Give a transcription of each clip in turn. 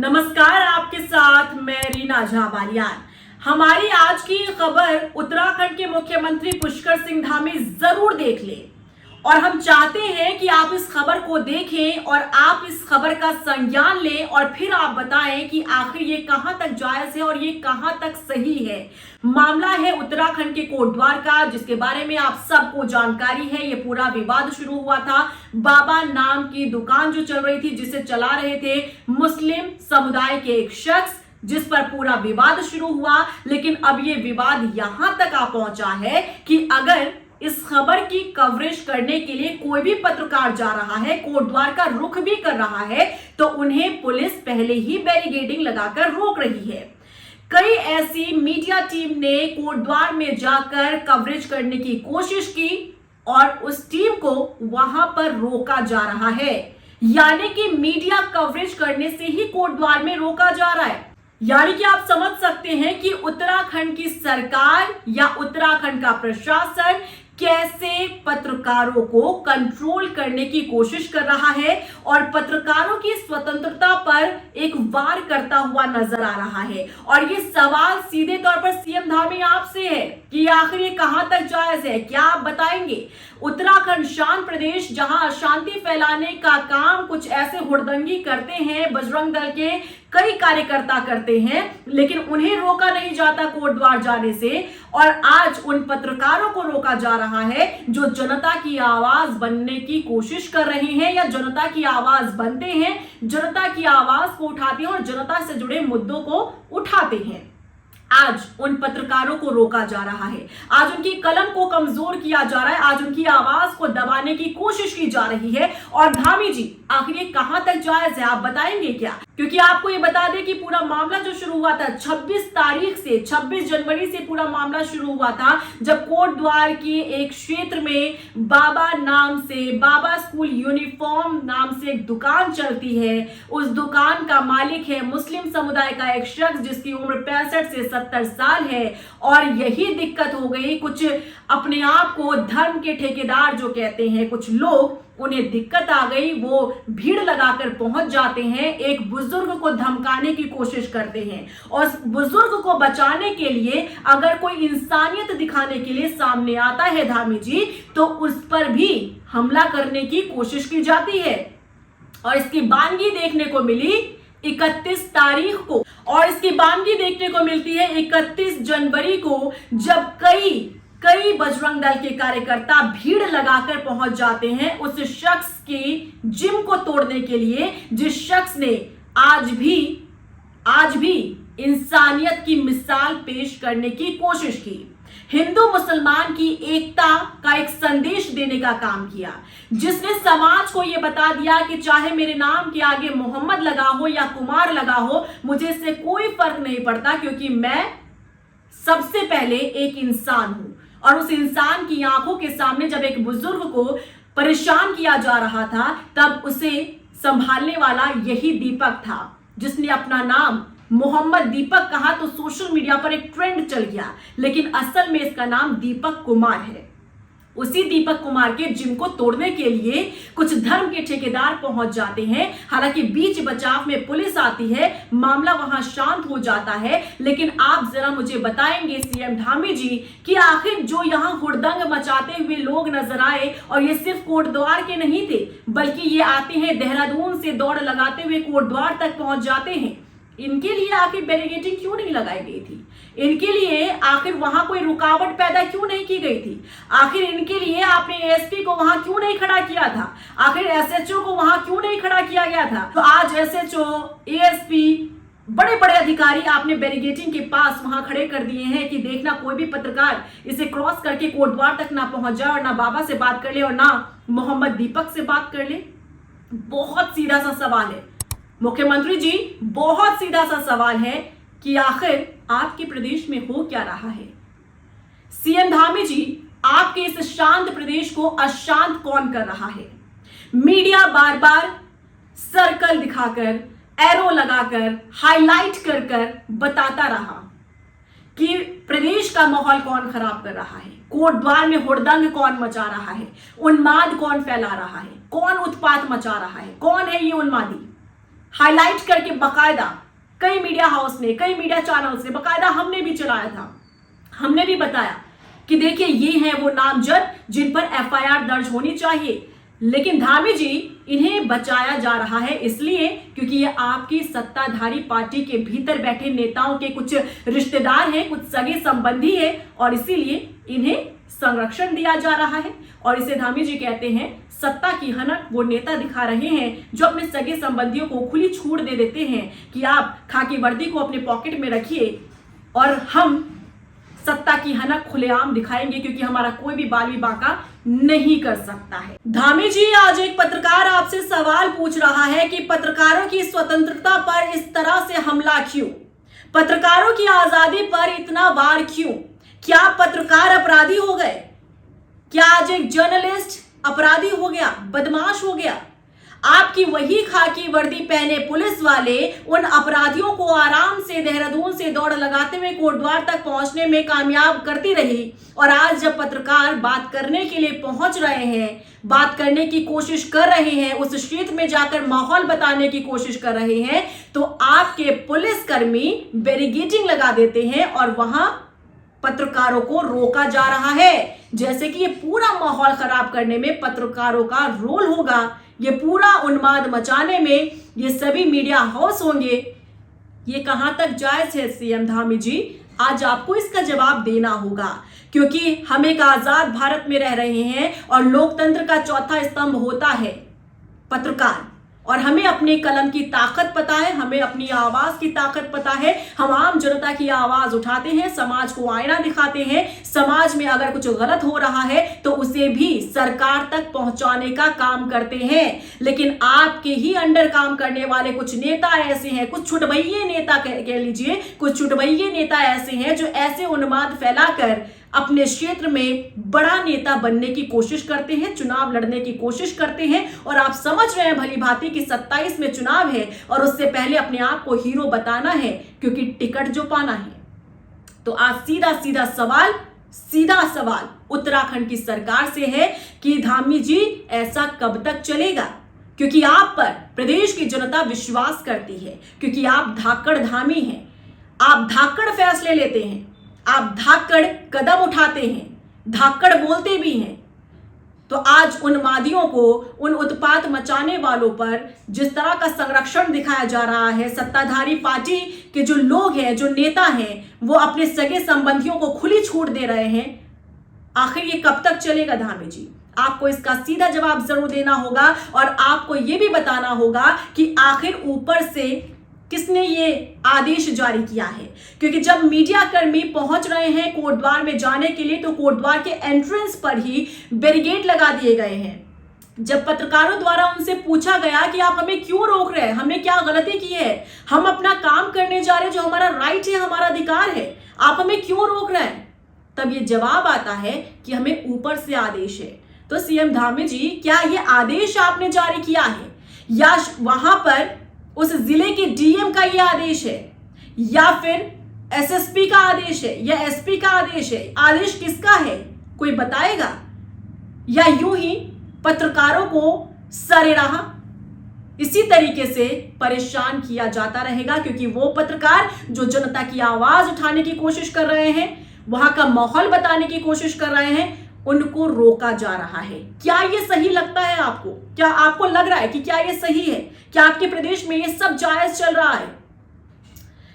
नमस्कार, आपके साथ मैं रीना झा बालियान। हमारी आज की खबर उत्तराखंड के मुख्यमंत्री पुष्कर सिंह धामी जरूर देख लें और हम चाहते हैं कि आप इस खबर को देखें और आप इस खबर का संज्ञान लें और फिर आप बताएं कि आखिर ये कहां तक जायज है और ये कहां तक सही है। मामला है उत्तराखंड के कोटद्वार का, जिसके बारे में आप सबको जानकारी है। ये पूरा विवाद शुरू हुआ था बाबा नाम की दुकान जो चल रही थी, जिसे चला रहे थे मुस्लिम समुदाय के एक शख्स, जिस पर पूरा विवाद शुरू हुआ। लेकिन अब ये विवाद यहां तक आ पहुंचा है कि अगर इस खबर की कवरेज करने के लिए कोई भी पत्रकार जा रहा है, कोटद्वार का रुख भी कर रहा है, तो उन्हें पुलिस पहले ही बैरिकेडिंग लगाकर रोक रही है। कई ऐसी मीडिया टीम ने कोटद्वार में जाकर कवरेज करने की कोशिश की और उस टीम को वहां पर रोका जा रहा है। यानी कि मीडिया कवरेज करने से ही कोटद्वार में रोका जा रहा है। यानी कि आप समझ सकते हैं कि उत्तराखंड की सरकार या उत्तराखंड का प्रशासन कैसे पत्रकारों को कंट्रोल करने की कोशिश कर रहा है और पत्रकारों की स्वतंत्रता पर एक वार करता हुआ नजर आ रहा है। और ये सवाल सीधे तौर पर सीएम धामी आपसे है कि आखिर ये कहां तक जायज है, क्या आप बताएंगे? उत्तराखंड शांत प्रदेश, जहां अशांति फैलाने का काम कुछ ऐसे हुड़दंगी करते हैं, बजरंग दल के कई कार्यकर्ता करते हैं, लेकिन उन्हें रोका नहीं जाता कोटद्वार जाने से। और आज उन पत्रकारों को रोका जा रहा है जो जनता की आवाज बनने की कोशिश कर रहे हैं या जनता की आवाज बनते हैं, जनता की आवाज को उठाते हैं और जनता से जुड़े मुद्दों को उठाते हैं। आज उन पत्रकारों को रोका जा रहा है, आज उनकी कलम को कमजोर किया जा रहा है, आज उनकी आवाज को दबाने की कोशिश की जा रही है। और धामी जी, आखिर ये कहां तक जायज है, आप बताएंगे क्या? क्योंकि आपको ये बता दें कि पूरा मामला जो शुरू हुआ था 26 जनवरी से पूरा मामला शुरू हुआ था, जब कोटद्वार की एक क्षेत्र में बाबा नाम से, बाबा स्कूल यूनिफॉर्म नाम से एक दुकान चलती है। उस दुकान का मालिक है मुस्लिम समुदाय का एक शख्स, जिसकी उम्र 65 से 70 साल है। और यही दिक्कत हो गई, कुछ अपने आप को धर्म के ठेकेदार जो कहते हैं कुछ लोग, उन्हें दिक्कत आ गई। वो भीड़ लगाकर पहुंच जाते हैं, एक बुजुर्ग को धमकाने की कोशिश करते हैं और उस बुजुर्ग को बचाने के लिए अगर कोई इंसानियत दिखाने के लिए सामने आता है धामी जी, तो उस पर भी हमला करने की कोशिश की जाती है। और इसकी बानगी देखने को मिली 31 तारीख को, और इसकी बानगी देखने को मिलती है 31 जनवरी को, जब कई बजरंग दल के कार्यकर्ता भीड़ लगाकर पहुंच जाते हैं उस शख्स की जिम को तोड़ने के लिए, जिस शख्स ने आज भी इंसानियत की मिसाल पेश करने की कोशिश की, हिंदू मुसलमान की एकता का एक संदेश देने का काम किया, जिसने समाज को यह बता दिया कि चाहे मेरे नाम के आगे मोहम्मद लगा हो या कुमार लगा हो, मुझे इससे कोई फर्क नहीं पड़ता, क्योंकि मैं सबसे पहले एक इंसान हूं। और उस इंसान की आंखों के सामने जब एक बुजुर्ग को परेशान किया जा रहा था, तब उसे संभालने वाला यही दीपक था, जिसने अपना नाम मोहम्मद दीपक कहा तो सोशल मीडिया पर एक ट्रेंड चल गया, लेकिन असल में इसका नाम दीपक कुमार है। उसी दीपक कुमार के जिम को तोड़ने के लिए कुछ धर्म के ठेकेदार पहुंच जाते हैं। हालांकि बीच बचाव में पुलिस आती है, मामला वहां शांत हो जाता है। लेकिन आप जरा मुझे बताएंगे सीएम धामी जी कि आखिर जो यहां हुड़दंग मचाते हुए लोग नजर आए, और ये सिर्फ कोटद्वार के नहीं थे, बल्कि ये आते हैं देहरादून से दौड़ लगाते हुए कोटद्वार तक पहुंच जाते हैं, इनके लिए आखिर बैरिकेडिंग क्यों नहीं लगाई गई थी? इनके लिए आखिर वहां कोई रुकावट पैदा क्यों नहीं की गई थी? आखिर इनके लिए आपने एएसपी को वहां क्यों नहीं खड़ा किया था? आखिर एसएचओ को वहां क्यों नहीं खड़ा किया गया था? तो आज एसएचओ, एएसपी, बड़े बड़े अधिकारी आपने बैरिकेडिंग के पास वहां खड़े कर दिए हैं कि देखना कोई भी पत्रकार इसे क्रॉस करके कोटद्वार तक ना पहुंच जाए और ना बाबा से बात कर ले और ना मोहम्मद दीपक से बात कर ले। बहुत सीधा सा सवाल है मुख्यमंत्री जी, बहुत सीधा सा सवाल है कि आखिर आपके प्रदेश में हो क्या रहा है? सीएम धामी जी, आपके इस शांत प्रदेश को अशांत कौन कर रहा है? मीडिया बार बार सर्कल दिखाकर, एरो लगाकर, हाईलाइट कर कर बताता रहा कि प्रदेश का माहौल कौन खराब कर रहा है, कोटद्वार में हुड़दंग कौन मचा रहा है, उन्माद कौन फैला रहा है, कौन उत्पात मचा रहा है, कौन है ये उन्मादी। हाईलाइट करके बकायदा कई मीडिया हाउस ने, कई मीडिया चैनल्स ने, बकायदा हमने भी चलाया था, हमने भी बताया कि देखिए ये हैं वो नामजद जिन पर एफआईआर दर्ज होनी चाहिए। लेकिन धामी जी, इन्हें बचाया जा रहा है इसलिए क्योंकि ये आपकी सत्ताधारी पार्टी के भीतर बैठे नेताओं के कुछ रिश्तेदार हैं, कुछ सगे संबंधी हैं, और इसीलिए इन्हें संरक्षण दिया जा रहा है। और इसे धामी जी कहते हैं सत्ता की हनक। वो नेता दिखा रहे हैं जो अपने सगे संबंधियों को खुली छूट दे देते हैं कि आप खाकी वर्दी को अपने पॉकेट में रखिए और हम सत्ता की हनक खुलेआम दिखाएंगे, क्योंकि हमारा कोई भी बाली बांका नहीं कर सकता है। धामी जी, आज एक पत्रकार आपसे सवाल पूछ रहा है कि पत्रकारों की स्वतंत्रता पर इस तरह से हमला क्यों, पत्रकारों की आजादी पर इतना वार क्यों? क्या पत्रकार अपराधी हो गए? क्या आज एक जर्नलिस्ट अपराधी हो गया, बदमाश हो गया? आपकी वही खाकी वर्दी पहने पुलिस वाले उन अपराधियों को आराम से देहरादून से दौड़ लगाते हुए कोटद्वार तक पहुंचने में कामयाब करती रही, और आज जब पत्रकार बात करने के लिए पहुंच रहे हैं, बात करने की कोशिश कर रहे हैं, उस क्षेत्र में जाकर माहौल बताने की कोशिश कर रहे हैं, तो आपके पुलिसकर्मी बैरिकेडिंग लगा देते हैं और वहां पत्रकारों को रोका जा रहा है, जैसे कि ये पूरा माहौल खराब करने में पत्रकारों का रोल होगा, ये पूरा उन्माद मचाने में ये सभी मीडिया हाउस होंगे। ये कहां तक जायज है सीएम धामी जी? आज आपको इसका जवाब देना होगा, क्योंकि हम एक आजाद भारत में रह रहे हैं और लोकतंत्र का चौथा स्तंभ होता है पत्रकार, और हमें अपने कलम की ताकत पता है, हमें अपनी आवाज की ताकत पता है। हम आम जनता की आवाज उठाते हैं, समाज को आईना दिखाते हैं, समाज में अगर कुछ गलत हो रहा है तो उसे भी सरकार तक पहुंचाने का काम करते हैं। लेकिन आपके ही अंडर काम करने वाले कुछ नेता ऐसे हैं, कुछ छुटभइये नेता कह लीजिए, कुछ छुटभइये नेता ऐसे हैं जो ऐसे उन्माद फैलाकर अपने क्षेत्र में बड़ा नेता बनने की कोशिश करते हैं, चुनाव लड़ने की कोशिश करते हैं। और आप समझ रहे हैं भली भांति कि 27 में चुनाव है और उससे पहले अपने आप को हीरो बताना है, क्योंकि टिकट जो पाना है। तो आज सीधा सवाल उत्तराखंड की सरकार से है कि धामी जी, ऐसा कब तक चलेगा? क्योंकि आप पर प्रदेश की जनता विश्वास करती है, क्योंकि आप धाकड़ धामी हैं, आप धाकड़ फैसले लेते हैं, आप धाकड़ कदम उठाते हैं, धाकड़ बोलते भी हैं। तो आज उन्मादियों को, उन उत्पात मचाने वालों पर जिस तरह का संरक्षण दिखाया जा रहा है, सत्ताधारी पार्टी के जो लोग हैं, जो नेता हैं, वो अपने सगे संबंधियों को खुली छूट दे रहे हैं, आखिर ये कब तक चलेगा धामी जी? आपको इसका सीधा जवाब जरूर देना होगा, और आपको ये भी बताना होगा कि आखिर ऊपर से किसने ये आदेश जारी किया है। क्योंकि जब मीडिया कर्मी पहुंच रहे हैं कोटद्वार में जाने के लिए, तो कोटद्वार के एंट्रेंस पर ही बैरिकेड लगा दिए गए हैं। जब पत्रकारों द्वारा उनसे पूछा गया कि आप हमें क्यों रोक रहे हैं, हमने क्या गलती की है, हम अपना काम करने जा रहे हैं, जो हमारा राइट है, हमारा अधिकार है, आप हमें क्यों रोक रहे हैं? तब ये जवाब आता है कि हमें ऊपर से आदेश है। तो सीएम धामी जी, क्या ये आदेश आपने जारी किया है, या वहां पर उस जिले के डीएम का यह आदेश है, या फिर एसएसपी का आदेश है, या एसपी का आदेश है? आदेश किसका है, कोई बताएगा? या यूं ही पत्रकारों को सरेराह इसी तरीके से परेशान किया जाता रहेगा, क्योंकि वो पत्रकार जो जनता की आवाज उठाने की कोशिश कर रहे हैं, वहां का माहौल बताने की कोशिश कर रहे हैं, उनको रोका जा रहा है। क्या ये सही लगता है आपको? क्या आपको लग रहा है कि क्या ये सही है? क्या आपके प्रदेश में ये सब जायज चल रहा है?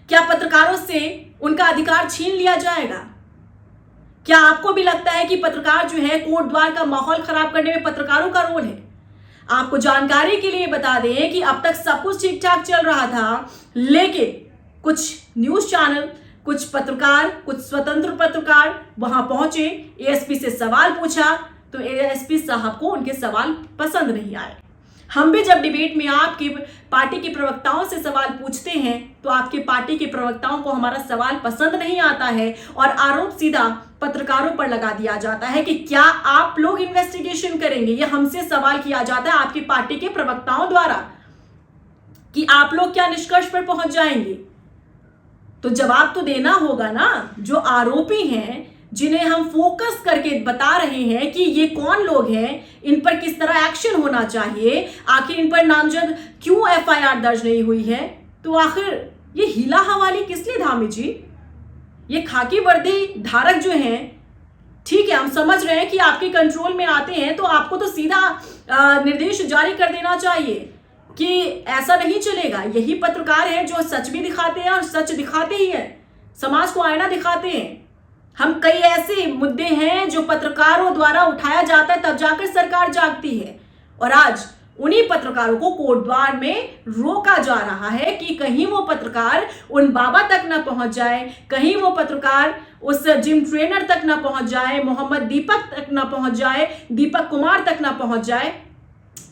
क्या पत्रकारों से उनका अधिकार छीन लिया जाएगा? क्या आपको भी लगता है कि पत्रकार जो है, कोटद्वार का माहौल खराब करने में पत्रकारों का रोल है? आपको जानकारी के लिए बता दें कि अब तक सब कुछ ठीक ठाक चल रहा था, लेकिन कुछ न्यूज चैनल, कुछ पत्रकार, कुछ स्वतंत्र पत्रकार वहां पहुंचे, एएसपी से सवाल पूछा, तो एएसपी साहब को उनके सवाल पसंद नहीं आए। हम भी जब डिबेट में आपकी पार्टी के प्रवक्ताओं से सवाल पूछते हैं, तो आपके पार्टी के प्रवक्ताओं को हमारा सवाल पसंद नहीं आता है, और आरोप सीधा पत्रकारों पर लगा दिया जाता है कि क्या आप लोग इन्वेस्टिगेशन करेंगे? ये हमसे सवाल किया जाता है आपकी पार्टी के प्रवक्ताओं द्वारा कि आप लोग क्या निष्कर्ष पर पहुंच जाएंगे। तो जवाब तो देना होगा ना। जो आरोपी हैं, जिन्हें हम फोकस करके बता रहे हैं कि ये कौन लोग हैं, इन पर किस तरह एक्शन होना चाहिए, आखिर इन पर नामजद क्यों एफआईआर दर्ज नहीं हुई है, तो आखिर ये हीला हवाली किस लिए धामी जी? ये खाकी वर्दी धारक जो हैं, ठीक है हम समझ रहे हैं कि आपके कंट्रोल में आते हैं तो आपको तो सीधा निर्देश जारी कर देना चाहिए कि ऐसा नहीं चलेगा। यही पत्रकार हैं जो सच भी दिखाते हैं और सच दिखाते ही हैं, समाज को आईना दिखाते हैं। हम कई ऐसे मुद्दे हैं जो पत्रकारों द्वारा उठाया जाता है तब जाकर सरकार जागती है, और आज उन्हीं पत्रकारों को कोटद्वार में रोका जा रहा है कि कहीं वो पत्रकार उन बाबा तक ना पहुंच जाए, कहीं वो पत्रकार उस जिम ट्रेनर तक ना पहुंच जाए, मोहम्मद दीपक तक ना पहुंच जाए, दीपक कुमार तक ना पहुंच जाए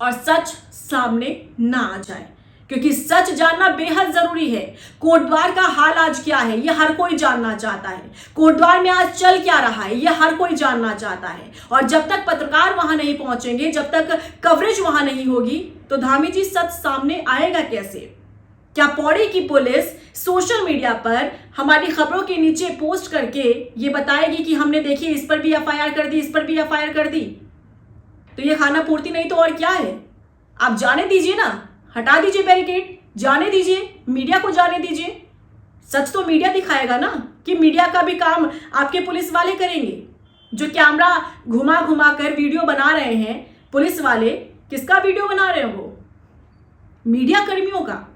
और सच सामने ना आ जाए, क्योंकि सच जानना बेहद जरूरी है। कोटद्वार का हाल आज क्या है ये हर कोई जानना चाहता है, कोटद्वार में आज चल क्या रहा है ये हर कोई जानना चाहता है। और जब तक पत्रकार वहां नहीं पहुंचेंगे, जब तक कवरेज वहां नहीं होगी, तो धामी जी सच सामने आएगा कैसे? क्या पौड़ी की पुलिस सोशल मीडिया पर हमारी खबरों के नीचे पोस्ट करके ये बताएगी कि हमने देखिए इस पर भी एफआईआर कर दी, इस पर भी एफआईआर कर दी? तो ये खाना पूर्ति नहीं तो और क्या है? आप जाने दीजिए ना, हटा दीजिए बैरिकेड, जाने दीजिए, मीडिया को जाने दीजिए। सच तो मीडिया दिखाएगा ना, कि मीडिया का भी काम आपके पुलिस वाले करेंगे। जो कैमरा घुमा घुमा कर वीडियो बना रहे हैं पुलिस वाले, किसका वीडियो बना रहे हैं वो? मीडिया कर्मियों का।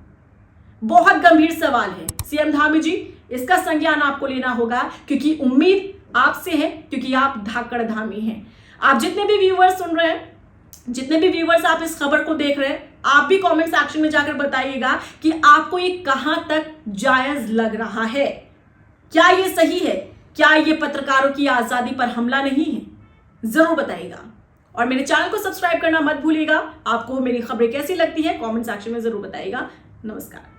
बहुत गंभीर सवाल है सीएम धामी जी, इसका संज्ञान आपको लेना होगा, क्योंकि उम्मीद आपसे है, क्योंकि आप धाकड़ धामी हैं। आप जितने भी व्यूअर्स सुन रहे हैं, जितने भी व्यूअर्स आप इस खबर को देख रहे हैं, आप भी कमेंट सेक्शन में जाकर बताइएगा कि आपको ये कहां तक जायज लग रहा है। क्या ये सही है? क्या ये पत्रकारों की आजादी पर हमला नहीं है? जरूर बताइएगा और मेरे चैनल को सब्सक्राइब करना मत भूलिएगा। आपको मेरी खबरें कैसी लगती है कमेंट सेक्शन में जरूर बताइएगा। नमस्कार।